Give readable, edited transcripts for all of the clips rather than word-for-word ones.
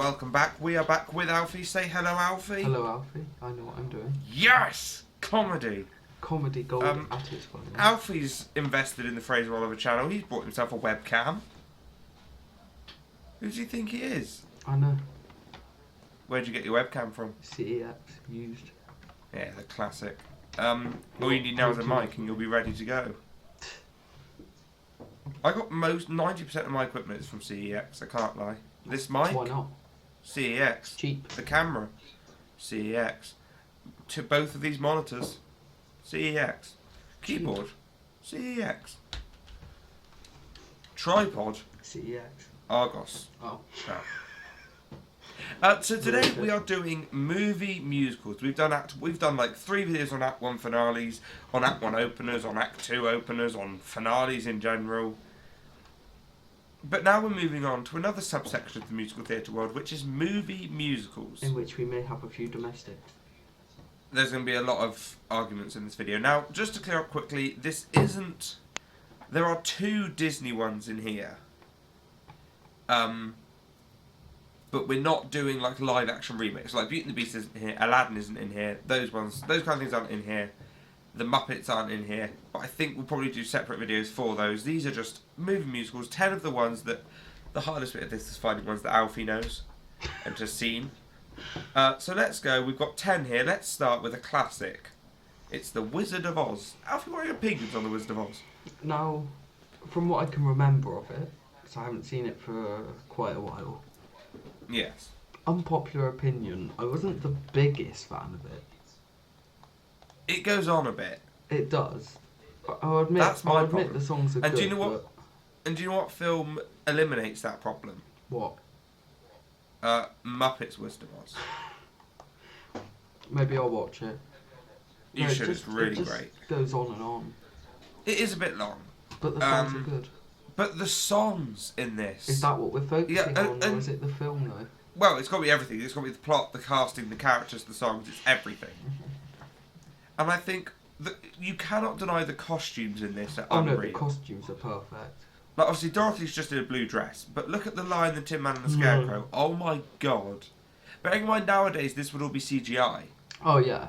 welcome back. We are back with Alfie. Say hello, Alfie. Hello, Alfie. I know what I'm doing. Yes! Comedy. Comedy gold at its finest. Alfie's invested in the Fraser Oliver channel. He's bought himself a webcam. Who do you think he is? I know. Where'd you get your webcam from? CEX used. Yeah, the classic. All you need now is a mic and you'll be ready to go. I got 90% of my equipment is from CEX, I can't lie. This mic? Why not? CEX. Cheap. The camera? CEX. To both of these monitors? CEX. Keyboard? CEX. Tripod? CEX. Argos. Oh. So today we are doing movie musicals. We've done like 3 videos on Act 1 finales, on Act 1 openers, on Act 2 openers, on finales in general. But now we're moving on to another subsection of the musical theatre world, which is movie musicals. In which we may have a few domestics. There's going to be a lot of arguments in this video. Now, just to clear up quickly, this isn't... There are 2 Disney ones in here. But we're not doing like live action remakes. Like Beauty and the Beast isn't here, Aladdin isn't in here, those kind of things aren't in here. The Muppets aren't in here. But I think we'll probably do separate videos for those. These are just movie musicals, 10 of the ones that... The hardest bit of this is finding ones that Alfie knows and has seen. So let's go. We've got 10 here. Let's start with a classic. It's The Wizard of Oz. Alfie, what are your opinions on The Wizard of Oz? Now, from what I can remember of it, because I haven't seen it for quite a while. Yes. Unpopular opinion, I wasn't the biggest fan of it. It goes on a bit. It does. I'll admit, the songs are good. Do you know what? And do you know what film eliminates that problem? What? Muppets Wizard of Oz. Maybe I'll watch it. You should. It's really great. It goes on and on. It is a bit long. But the songs are good. But the songs in this... Is that what we're focusing on, or is it the film, though? Well, it's got to be everything. It's got to be the plot, the casting, the characters, the songs. It's everything. And I think that you cannot deny the costumes in this are unreal. No, the costumes are perfect. Like, obviously, Dorothy's just in a blue dress. But look at the Lion, the Tin Man and the Scarecrow. Oh, my God. Bearing in mind, nowadays, this would all be CGI. Oh, yeah.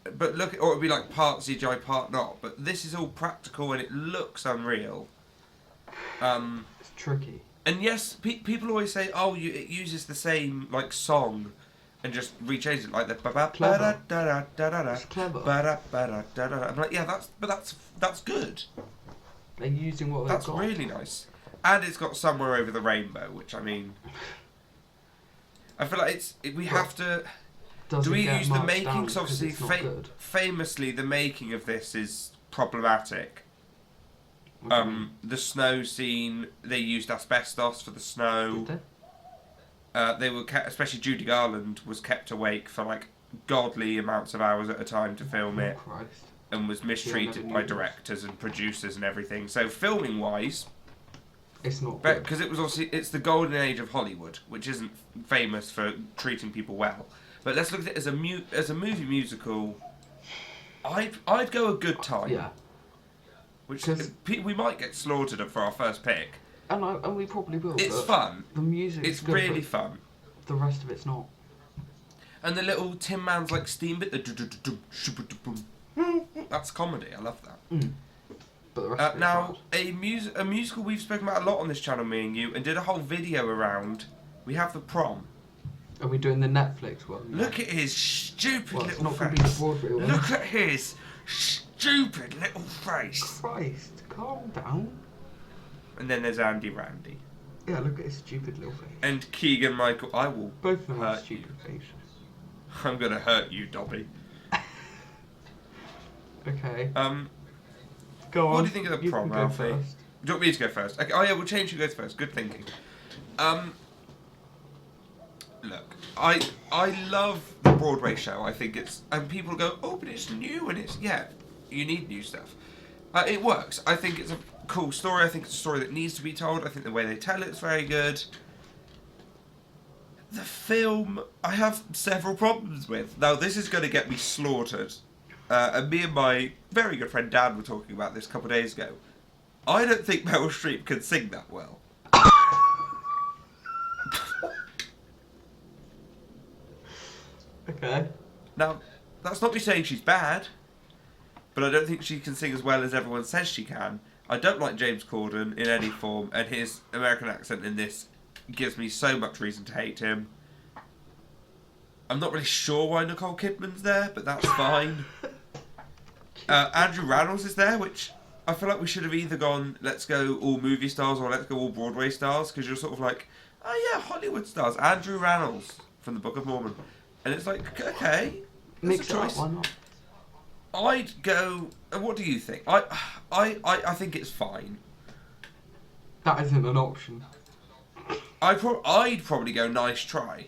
But look, or it would be like part CGI, part not. But this is all practical and it looks unreal. It's tricky. And yes, people always say, "Oh, it uses the same like song, and just rechanges it like the ba ba da da da da da. It's clever. Ba da da da. I'm like, yeah, that's good. They're using what they've got. That's really nice, and it's got Somewhere Over the Rainbow, which I mean, I feel like we have to. Do we use the making? Because obviously, famously, the making of this is problematic. The snow scene, they used asbestos for the snow. Did they were especially Judy Garland was kept awake for like godly amounts of hours at a time to film it, Christ. And was mistreated by directors and producers and everything. So filming wise, it's not good. because it was obviously it's the golden age of Hollywood, which isn't famous for treating people well. But let's look at it as a movie musical. I'd go a good time. Yeah. Which we might get slaughtered for our first pick. And we probably will. It's fun. The music. It's really fun. The rest of it's not. And the little Tin Man's like steam bit. That's comedy. I love that. But the rest of now a musical we've spoken about a lot on this channel, me and you, and did a whole video around. We have the Prom. Are we doing the Netflix one? Look at his stupid little it's not face. Be the Broadway one. Look at his stupid little face. Christ, calm down. And then there's Andy Randy. Yeah, look at his stupid little face. And Keegan Michael. I will both of them hurt have stupid faces. I'm gonna hurt you, Dobby. Okay. Go on. What do you think of the Prom, Alfie? Do you want me to go first? Okay. Oh yeah, we'll change who goes first. Good thinking. Look, I love the Broadway show. I think it's... And people go, oh, but it's new and it's... Yeah, you need new stuff. It works. I think it's a cool story. I think it's a story that needs to be told. I think the way they tell it is very good. The film, I have several problems with. Now, this is going to get me slaughtered. And me and my very good friend Dan were talking about this a couple of days ago. I don't think Meryl Streep can sing that well. Okay. Now, that's not me saying she's bad, but I don't think she can sing as well as everyone says she can. I don't like James Corden in any form, and his American accent in this gives me so much reason to hate him. I'm not really sure why Nicole Kidman's there, but that's fine. Andrew Rannells is there, which I feel like we should have either gone, let's go all movie stars or let's go all Broadway stars, because you're sort of like, oh yeah, Hollywood stars. Andrew Rannells from the Book of Mormon. And it's like, okay, that's Mix a choice. it up, why not? I'd go, what do you think? I think it's fine. That isn't an option. I'd probably go nice try.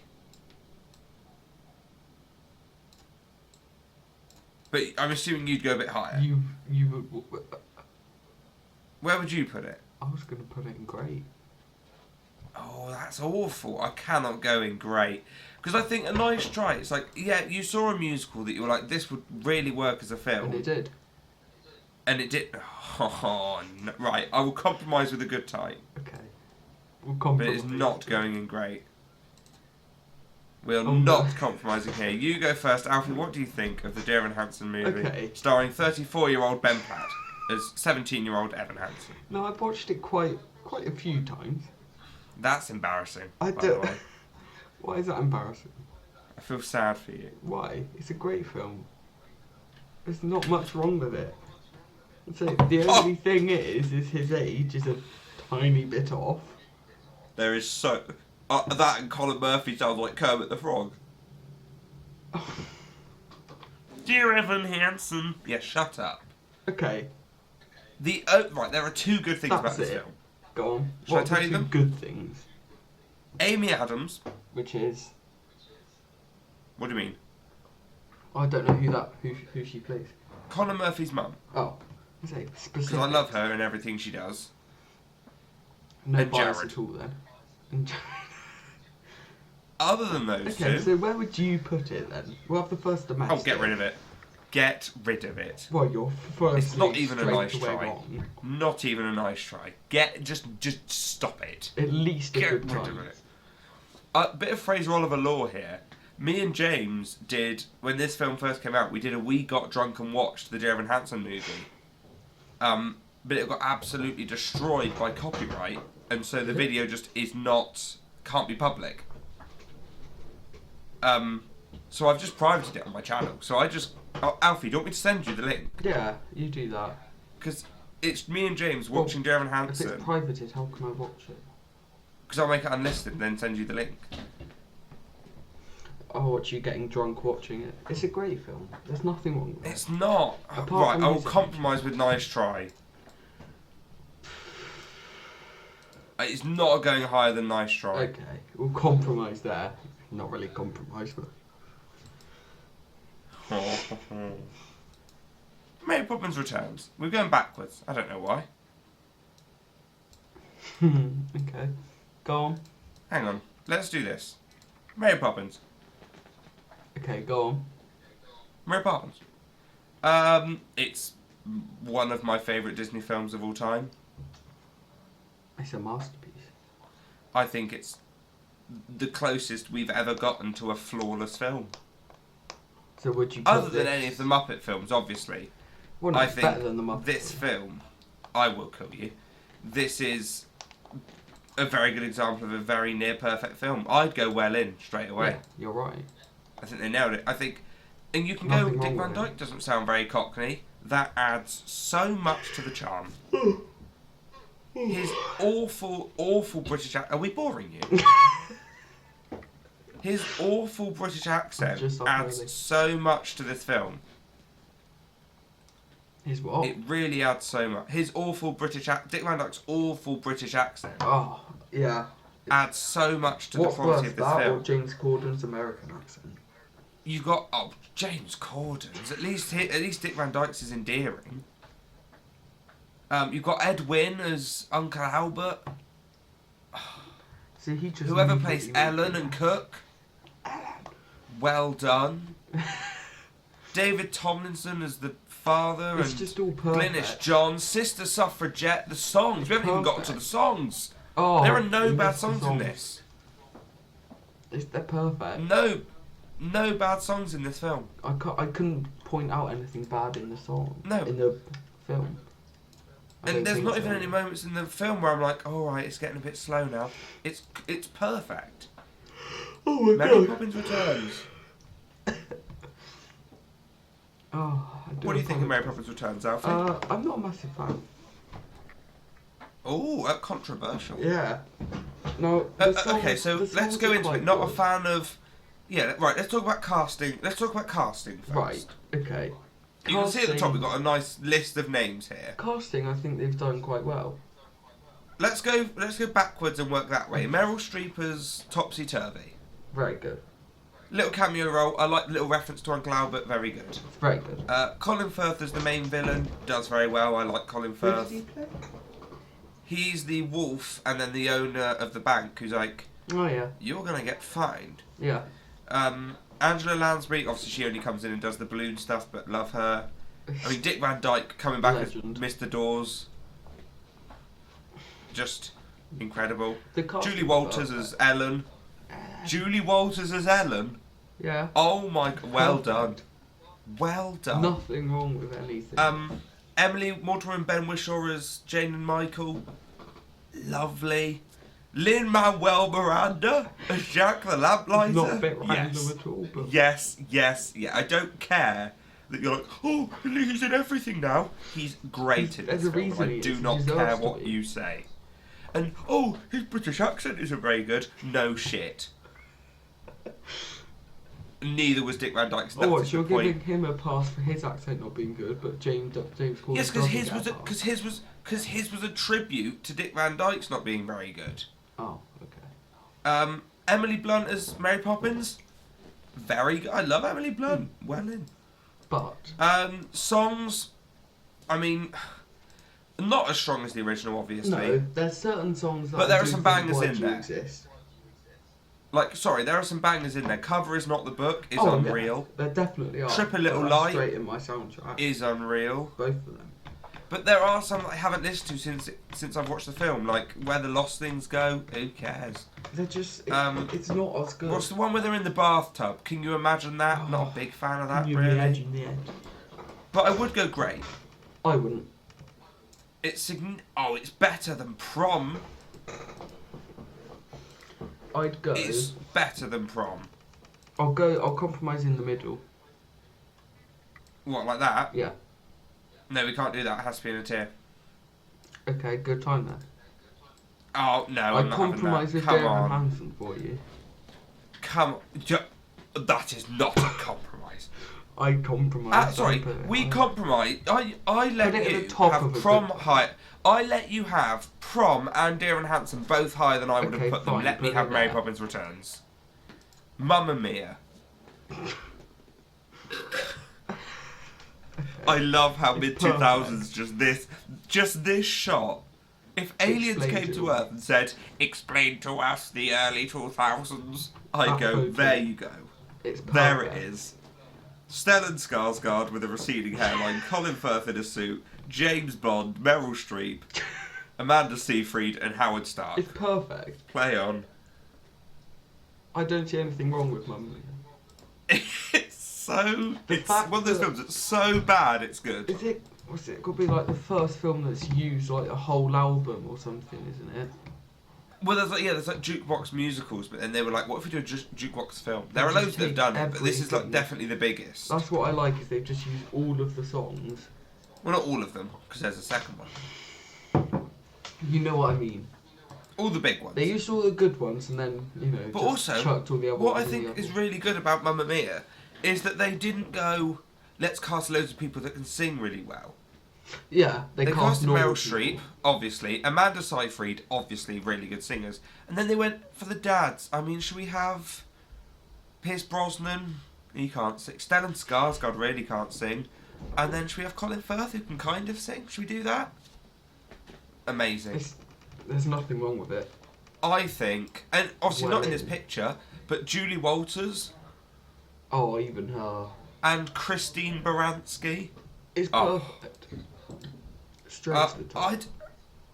But I'm assuming you'd go a bit higher. You would. Where would you put it? I was going to put it in great. Oh, that's awful. I cannot go in great. Because I think a nice try, it's like, yeah, you saw a musical that you were like, this would really work as a film. And it did. And it did. Oh, no. Right, I will compromise with a good time. Okay. We'll compromise. But it's not going in great. We're Oh, not no. compromising here. You go first. Alfie, what do you think of the Dear Evan Hansen movie? Okay. Starring 34-year-old Ben Platt as 17-year-old Evan Hansen. No, I've watched it quite a few times. That's embarrassing, I by the don't. way. Why is that embarrassing? I feel sad for you. Why? It's a great film. There's not much wrong with it. So the only thing is his age is a tiny bit off. There is so... that and Colin Murphy sounds like Kermit the Frog. Dear Evan Hansen. Yeah, shut up. Okay. Right, there are two good things about That's this it. film. Go on. Shall What I tell are the you two them? good things? Amy Adams. Which is... What do you mean? I don't know who she plays. Colin Murphy's mum. Oh. Say specific. Because I love her and everything she does. No and bias Jared. at all then. And Other than those okay, two... so where would you put it then? We'll have the first domestic. Oh, get rid of it. Get rid of it. Well, you're first. It's not even a nice away try. wrong. Not even a nice try. Just stop it. At least a Get good rid time. of it. A bit of Fraser Oliver lore here. Me and James did, when this film first came out, we did a We Got Drunk and Watched the Dear Evan Hansen movie. But it got absolutely destroyed by copyright, and so the video just can't be public. So I've just privated it on my channel. So Alfie, do you want me to send you the link? Yeah, you do that. Because it's me and James watching Dear Evan If Hansen. it's privated, how can I watch it? Because I'll make it unlisted and then send you the link. I'll watch you getting drunk watching it. It's a great film. There's nothing wrong with it. It's not. Apart Right, from I will music. compromise with nice try. It's not going higher than nice try. Okay, we'll compromise there. Not really compromise, but... Mary Poppins Returns. We're going backwards. I don't know why. Okay. Go on. Hang on. Let's do this. Mary Poppins. Okay, go on. Mary Poppins. It's one of my favourite Disney films of all time. It's a masterpiece. I think it's the closest we've ever gotten to a flawless film. So would you put Other than this- any of the Muppet films, obviously. Well, no, I it's think better than the Muppets. this film, I will kill you. This is a very good example of a very near perfect film. I'd go well in straight away. Yeah, you're right. I think they nailed it. I think, and you can Nothing go. Dick wrong with Van-Dyke doesn't sound very Cockney. That adds so much to the charm. His awful British accent. Are we boring you? His awful British accent Just not adds really. so much to this film. His what? It really adds so much. His awful British Dick Van Dyke's awful British accent Oh, yeah. adds so much to What's the quality worse, of this that film. or James Corden's American accent? You've got James Corden's. At least Dick Van Dyke's is endearing. You've got Ed Wynn as Uncle Albert. See, he just Whoever knew what plays he was Ellen doing. and Cook. Well done. David Tomlinson as the father It's and just all perfect. Glynis John, Sister Suffragette, the songs. We haven't even gotten to the songs. Oh, There are no you bad missed the songs in this. They're perfect. No no bad songs in this film. I couldn't point out anything bad in the song. No. In the film. And there's not even any moments in the film where I'm like, alright, it's getting a bit slow now. It's perfect. Oh my Mary god. Poppins Returns. What do you think of Mary Poppins Returns, Alfie? I'm not a massive fan. Oh, controversial. Yeah. No. Okay, so let's go into it. Not a fan of. Yeah, right. Let's talk about casting. Let's talk about casting first. Right. Okay. You can see at the top we've got a nice list of names here. Casting, I think they've done quite well. Let's go backwards and work that way. Meryl Streep as Topsy Turvy. Very good. Little cameo role. I like the little reference to Uncle Albert. Very good. It's very good. Colin Firth as the main villain. Does very well. I like Colin Who Firth. does he play? He's the wolf and then the owner of the bank who's like, Oh yeah. you're going to get fined. Yeah. Angela Lansbury, obviously she only comes in and does the balloon stuff, but love her. I mean, Dick Van-Dyke coming back Legend. as Mr. Dawes. Just incredible. The Julie Walters as Ellen. Julie Walters as Ellen? Yeah. Oh my, well done. Well done. Nothing wrong with anything. Emily Mortimer and Ben Whishaw as Jane and Michael. Lovely. Lin-Manuel Miranda as Jack the Lamplighter. Not a bit random Yes. at all, but... Yes. I don't care that you're like, oh, he's in everything now. He's great in There's this a film. reason I he do is. not He deserves care to what be. you say. And, oh, his British accent isn't very good. No shit. Neither was Dick Van Dyke's. Oh, That's so you're the point. giving him a pass for his accent not being good, but James Corden Yes, because his doesn't was get a pass. because his was a tribute to Dick Van Dyke's not being very good. Oh, okay. Emily Blunt as Mary Poppins, very good. I love Emily Blunt. Well in. But Songs, I mean, not as strong as the original, obviously. no, there's certain songs that But there I are do some think bangers why in do there. Exist. Like, sorry, there are some bangers in there. Cover is not the book. Is Oh, unreal. Yeah, there definitely are. Trip a Little But that's Light straight in my soundtrack. Is unreal. Both of them. But there are some that I haven't listened to since I've watched the film. Like Where the Lost Things Go. Who cares? They're just. It's not as good. What's the one where they're in the bathtub? Can you imagine that? Oh, Not a big fan of that, New really. Edge in the end. But I would go Great. I wouldn't. It's better than Prom. I'd go. It's better than Prom. I'll compromise in the middle. What, like that? Yeah. No, we can't do that. It has to be in a tier. Okay, good time then. Oh no, I'm I'd not compromise having with that. Come Darren on, Hansen for you. come. That is not a compromise. I compromise. Sorry, we compromise. I let Put it at you the top have of a Prom good- higher. I let you have Prom and Darren Hansen both higher than I would Okay, have put them. fine, Let me put have it Mary there. Poppins Returns. Mamma Mia. I love how It's mid 2000s just this shot. If aliens Explain came to to us. Earth and said, "Explain to us the early 2000s," I'd That go, photo. "There you go. It's There it perfect. is." Stellan Skarsgård with a receding hairline, Colin Firth in a suit, James Bond, Meryl Streep, Amanda Seyfried, and Howard Stark. It's perfect. Play on. I don't see anything wrong with Mummy. It's fact one of those that- films that's so bad it's good. Is it? What's it? Could be like the first film that's used like a whole album or something, isn't it? Well, there's like jukebox musicals, but then they were like, what if we do a jukebox film? There are Just loads that have take done it, but this is like everything. definitely the biggest. That's what I like. Is they've just used all of the songs. Well, not all of them, because there's a second one. You know what I mean? All the big ones. They used all the good ones and then But just also, chucked all the other what I ones in think the is other. really good about Mamma Mia is that they didn't go, let's cast loads of people that can sing really well. Yeah, they They cast casted normal Meryl Streep, people. obviously, Amanda Seyfried, obviously really good singers, and then they went for the dads. I mean, should we have Pierce Brosnan? He can't sing. Stellan Skarsgård really can't sing. And then should we have Colin Firth who can kind of sing? Should we do that? Amazing. There's nothing wrong with it. I think, and obviously Well not in this in. picture, but Julie Walters Oh, even her. and Christine Baranski. It's Oh. perfect. Straight to the top.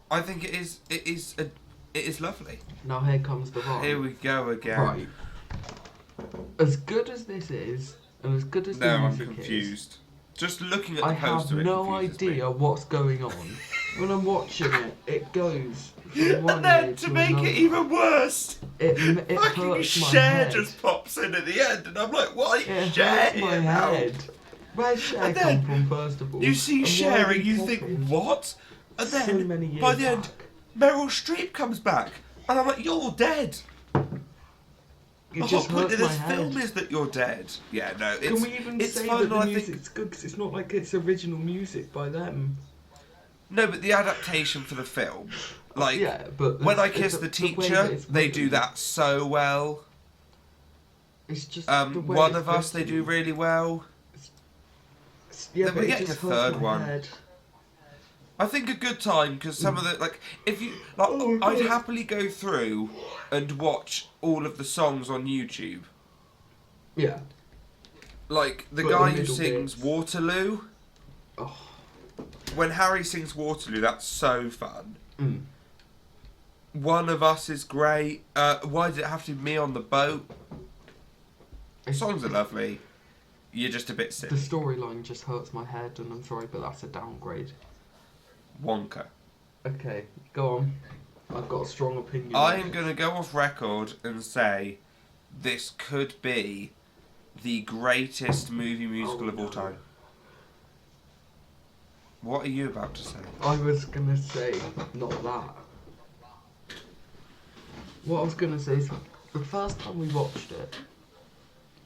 I think it is lovely. Now here comes the rhyme. Here we go again. Right. As good as this is, and as good as No, the I'm music confused. Just looking at is, the I have poster, no it confuses idea me. what's going on. When I'm watching it, it goes from one And then ear to make another. it even worse, It fucking hurts my Cher head. just pops in at the end, and I'm like, why It is Cher hurts my here now? head. Where's Cher And come then from, first of all? You see And why Cher are and you they think, popping what? And so then, many years by the end, back? Meryl Streep comes back. And I'm like, you're dead. It The whole just point hurts of my this head. film is that you're dead. Yeah, no, it's Can we even it's say fun, that the and I think music's good? Because it's not like it's original music by them. no, but the adaptation for the film, like Yeah, but When I it's Kiss the the way Teacher, that it's they do written. that so well. It's just the way One it's of Us, they do written. really well. Yeah, Then but we're it getting just a hurts third my one. head. I think a good time because some of the like, if you like, Oh my I'd God. happily go through and watch all of the songs on YouTube. Yeah. Like the But guy the who middle sings bits. Waterloo. Oh. When Harry sings Waterloo, that's so fun. Mm. One of Us is great. Why did it have to be Me on the Boat? Songs are lovely. You're just a bit The silly. storyline just hurts my head, and I'm sorry, but that's a downgrade. Wonka. Okay, go on. I've got a strong opinion. I on am it. going to go off record and say this could be the greatest movie musical Oh, of all no. time. What are you about to say? I was gonna say not that. What I was gonna say is the first time we watched it,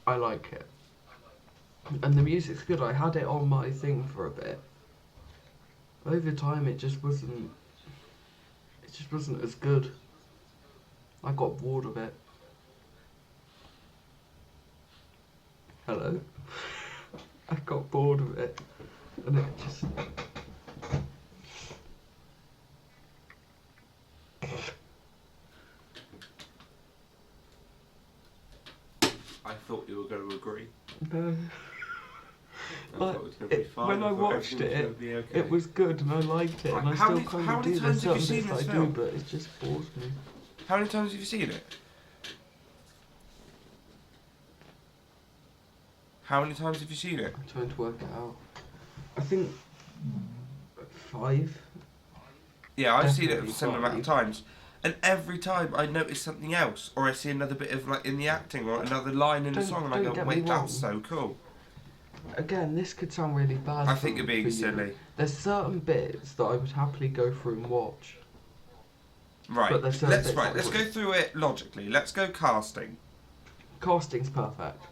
I like it, and the music's good. I had it on my thing for a bit. Over time, it just wasn't. It just wasn't as good. I got bored of it. Hello. I got bored of it, and it just. I thought you were going to agree. No. I But thought it was going to be fine. when I thought watched everything was it, gonna be okay. it was good and I liked it, and I How still many- kind how of many do. times There's have you certain seen bits this I film? do, but it just bores me. How many times have you seen it? How many times have you seen it? I'm trying to work it out. I think 5. Yeah, I've seen it a Definitely similar amount of 5. times. And every time I notice something else, or I see another bit of like in the acting, or another line in the Don't- song, and I don't go, get me "Wait, wrong. that's so cool." Again, this could sound really bad. I think for- you're being for you. silly. There's certain bits that I would happily go through and watch. Right, But there's certain let's bits right. that I Let's go wouldn't. through it logically. Let's go casting. Casting's perfect.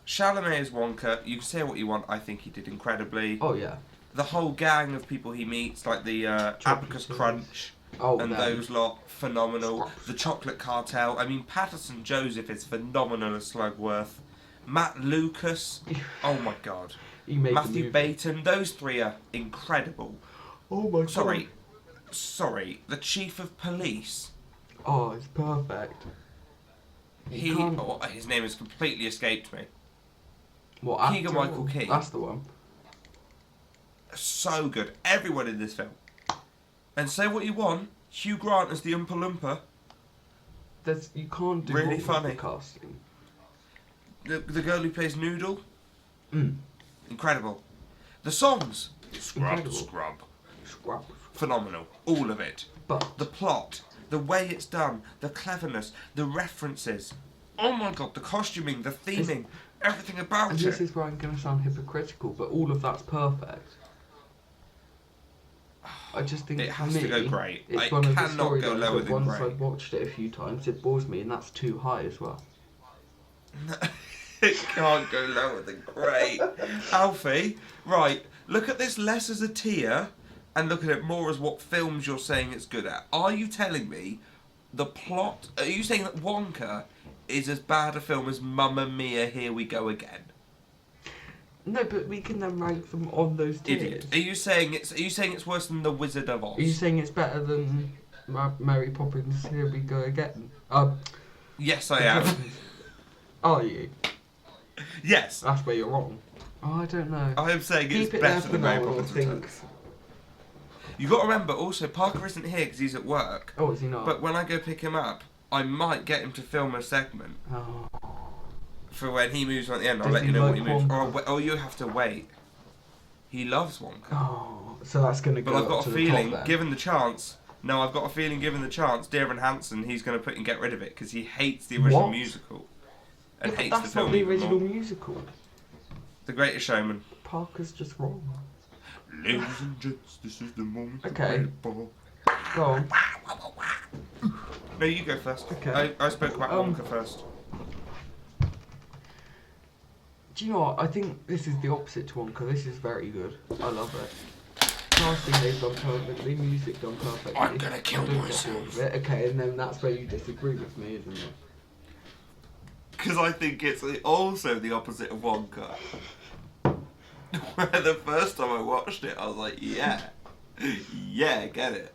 Chalamet is Wonka. You can say what you want. I think he did incredibly. Oh yeah. The whole gang of people he meets, like the Abacus Chocolaters. Crunch Oh, and them. those lot, phenomenal. The Chocolate Cartel. I mean, Patterson Joseph is phenomenal as Slugworth. Matt Lucas. Oh my god. He made the Matthew movie. Baton. Those three are incredible. Oh my god. Sorry. The Chief of Police. Oh, it's perfect. You can't- His name has completely escaped me. What, actor? Keegan-Michael Key. That's the one. So good. Everyone in this film. And say what you want, Hugh Grant as the Oompa Loompa. You can't do Really wrong with funny. the casting. The girl who plays Noodle. Mm. Incredible. The songs. Scrub, Incredible. scrub. Phenomenal. All of it. But The plot. The way it's done. The cleverness. The references. Oh my god, the costuming, the theming. Everything about and it. this is where I'm going to sound hypocritical, but all of that's perfect. I just think It for has me, to go great. it's It one of the cannot go storylines lower that than once great. I've watched it a few times, it bores me, and that's too high as well. It can't go lower than great. Alfie, right, look at this less as a tier and look at it more as what films you're saying it's good at. Are you telling me the plot... Are you saying that Wonka is as bad a film as Mamma Mia, Here We Go Again? No, but we can then rank them on those tiers. Idiot. Are you saying it's worse than The Wizard of Oz? Are you saying it's better than Mary Poppins? Here we go again. Yes, I am. Are you? Yes. That's where you're wrong. Oh, I don't know. I am saying it's Keep it there better for than Mary now, I Poppins think. Returns. You got to remember also Parker isn't here because he's at work. Oh, is he not? But when I go pick him up, I might get him to film a segment. Oh. for when he moves on at the end. I'll Does let he you know what like he moves. Wonka? Oh, you have to wait. He loves Wonka. Oh, so that's going to go But I've up got to a the feeling, top then. given the chance. No, I've got a feeling, given the chance, Dear Hansen, he's going to put and get rid of it because he hates the original musical and Yeah, but hates the that's film not the even original more. musical. The Greatest Showman. Parker's just wrong. Ladies and gents, this is the moment. Okay. Go on. No, you go first. Okay. I spoke about Wonka first. Do you know what? I think this is the opposite to Wonka. This is very good. I love it. Casting they've done perfectly, music done perfectly. I'm gonna kill I don't myself. get bored of it. Okay, and then that's where you disagree with me, isn't it? Because I think it's also the opposite of Wonka. Where the first time I watched it, I was like, yeah, get it.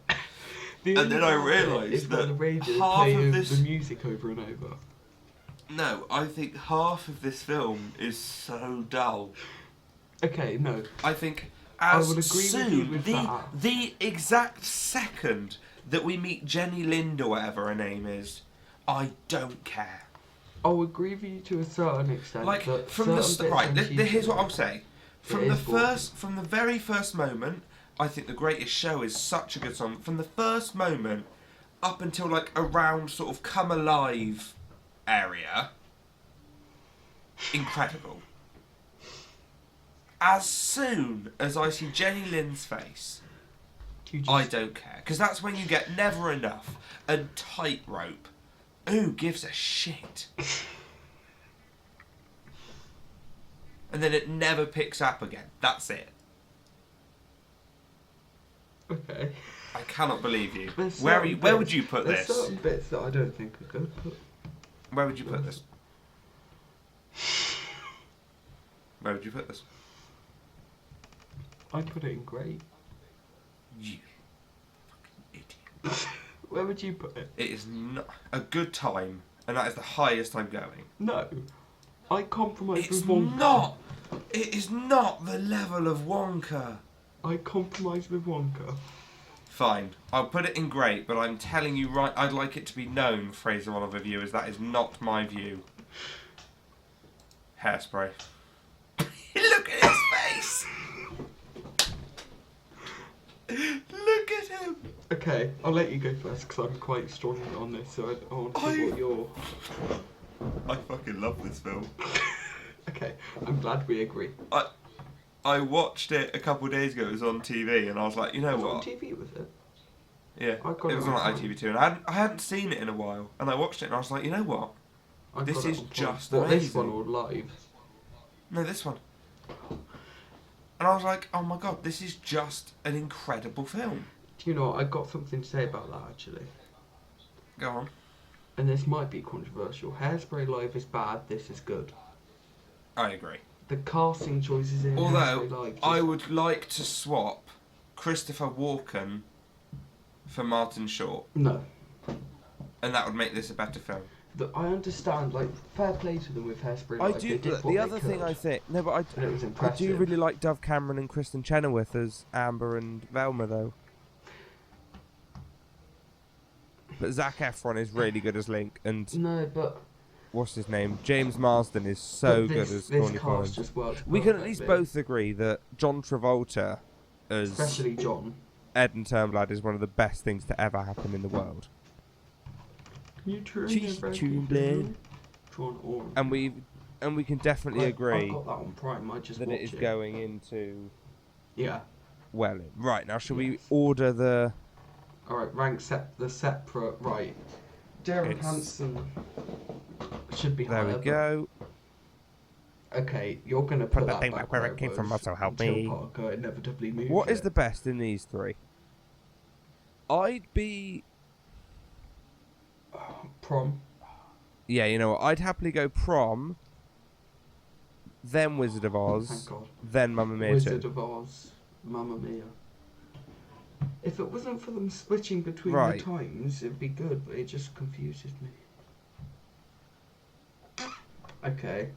And then I realised that the radio half play of this... the music over and over. No, I think half of this film is so dull. Okay, no. I think I as would agree with you soon, with that. the exact second that we meet Jenny Lind or whatever her name is, I don't care. I'll agree with you to a certain extent. Like but from the certain right, bits when she's here's what doing I'll say. it From the very first moment, I think The Greatest Show is such a good song. From the first moment up until like around sort of Come Alive area, incredible. As soon as I see Jenny Lind's face, I don't care. Because that's when you get Never Enough and Tightrope. Who gives a shit? And then it never picks up again. That's it. Okay. I cannot believe you. There's Where certain where would bits- you put There's this? certain bits that I don't think are good, but Where would you put this? Where would you put this? I'd put it in great. You fucking idiot. Where would you put it? It is not a good time, and that is the highest I'm going. No. I compromise It's with Wonka. not. It is not the level of Wonka. I compromise with Wonka. Fine, I'll put it in great, but I'm telling you right, I'd like it to be known, Fraser Oliver viewers, that is not my view. Hairspray. Look at his face! Look at him! Okay, I'll let you go first because I'm quite strong on this, so I want to see what you're... I fucking love this film. Okay, I'm glad we agree. I watched it a couple of days ago, it was on TV, and I was like, you know Was it what? on TV, was it? Yeah, I got it was it on on ITV2, and I hadn't seen it in a while, and I watched it, and I was like, you know what? I This got it is on Prime. just What, this amazing. one or live? No, this one. And I was like, oh my god, this is just an incredible film. Do you know what? I got something to say about that actually. Go on. And this might be controversial. Hairspray Live is bad, this is good. I agree. The casting choices in Although, Hairspray Live... I would like to swap Christopher Walken for Martin Short, No. and that would make this a better film. I understand, like, fair play to them with Hairspray I Live. do. They did Look, what the they other thing could, I think, no, but and it was I impressive. do really like Dove Cameron and Kristen Chenoweth as Amber and Velma, though. But Zac Efron is really good as Link, and No, but... what's his name? James Marsden is so but good this, as this Corny cast Collins. just works We can at least perfectly. both agree that John Travolta as Especially John. Ed and Turnblad is one of the best things to ever happen in the world. You turn Cheese your Turnblad. John Orr. And we can definitely I've agree got that on Prime, I just that watch it is going into Yeah. Welling. Right, now shall we Yes. order the... Alright, rank the separate, right. Darren It's- Hansen should be There higher. we but- go. Okay, you're going to Put put that that thing back back where it came from, was so help until me. Parker inevitably moved What is it. the best in these three? I'd be... Prom? Yeah, you know what? I'd happily go Prom, then Wizard of Thank Oz, God. then Mamma Mia Wizard 2. of Oz, Mamma Mia. If it wasn't for them switching between Right. the times, it'd be good, but it just confuses me. Okay.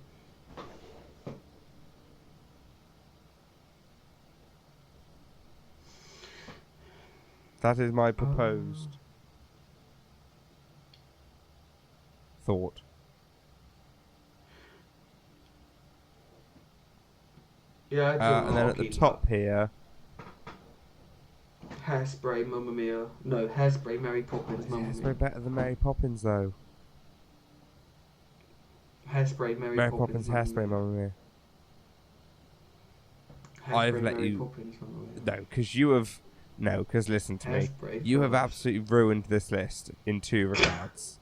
That is my proposed thought. Yeah, and then at the top here, Hairspray, Mamma Mia. No, Hairspray, Mary Poppins, Mamma it's Mia. way better than Mary Poppins though. Hairspray, Mary Poppins, Hairspray, Mamma Mia. I've let you. No, because you have. No, because listen to me. You have absolutely ruined this list in two regards.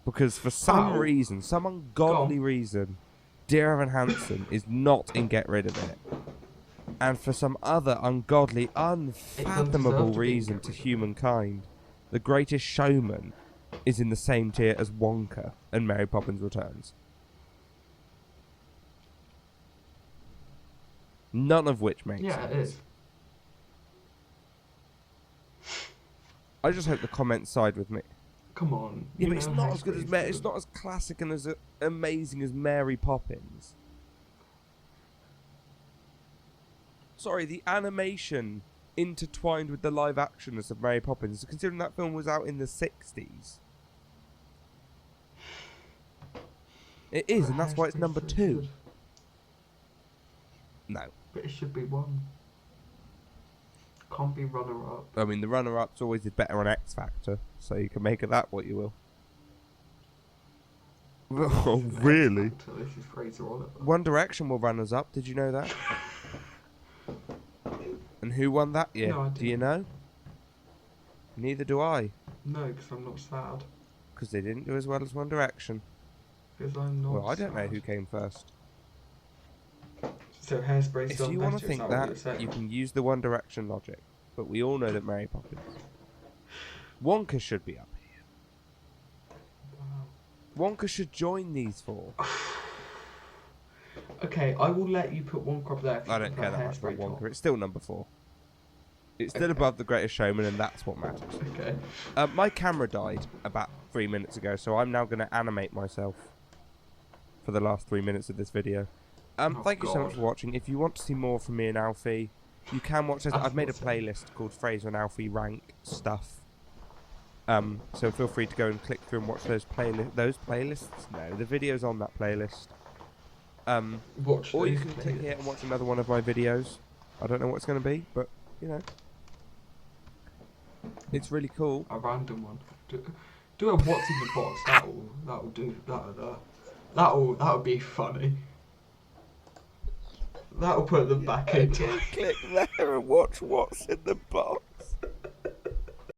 Because for some reason, some ungodly reason, Dear Evan Hansen is not in Get Rid of It. And for some other ungodly, unfathomable reason to humankind, The Greatest Showman is in the same tier as Wonka and Mary Poppins Returns. None of which makes sense. Yeah, it is. I just hope the comments side with me. Come on. Yeah, but it's not as good as it's not as classic and as amazing as Mary Poppins. Sorry, the animation intertwined with the live actionness of Mary Poppins, considering that film was out in the 60s. It is, and that's why it's number 2. No. But it should be 1. Can't be runner-up. I mean, the runner-ups always did better on X Factor, so you can make of that what you will. Oh, really? This is Fraser Oliver. One Direction were runners-up, did you know that? And who won that year? No, I do you know? Neither do I. No, because I'm not sad. Because they didn't do as well as One Direction. Because I'm not Well, I don't know sad. who came first. So Hairspray's If done you better, want to is think what that, you're saying? you can use the One Direction logic. But we all know that Mary Poppins. Wonka should be up here. Wow. Wonka should join these 4. Okay, I will let you put Wonka up there. If you I don't put care that much about Hairspray Wonka. top. It's still number 4. It's still Okay. above The Greatest Showman, and that's what matters. Okay. My camera died about 3 minutes ago, so I'm now going to animate myself for the last 3 minutes of this video. Thank you so much God. for watching. If you want to see more from me and Alfie, you can watch this. I've made a awesome. playlist called Fraser and Alfie Rank Stuff. So feel free to go and click through and watch those playlists. No, the videos on that playlist. Watch Or you those can click playlists. here and watch another one of my videos. I don't know what it's going to be, but you know, it's really cool. A random one. Do a what's in the box. That'll do. That'll be funny. That'll put them back into it. Click there and watch what's in the box.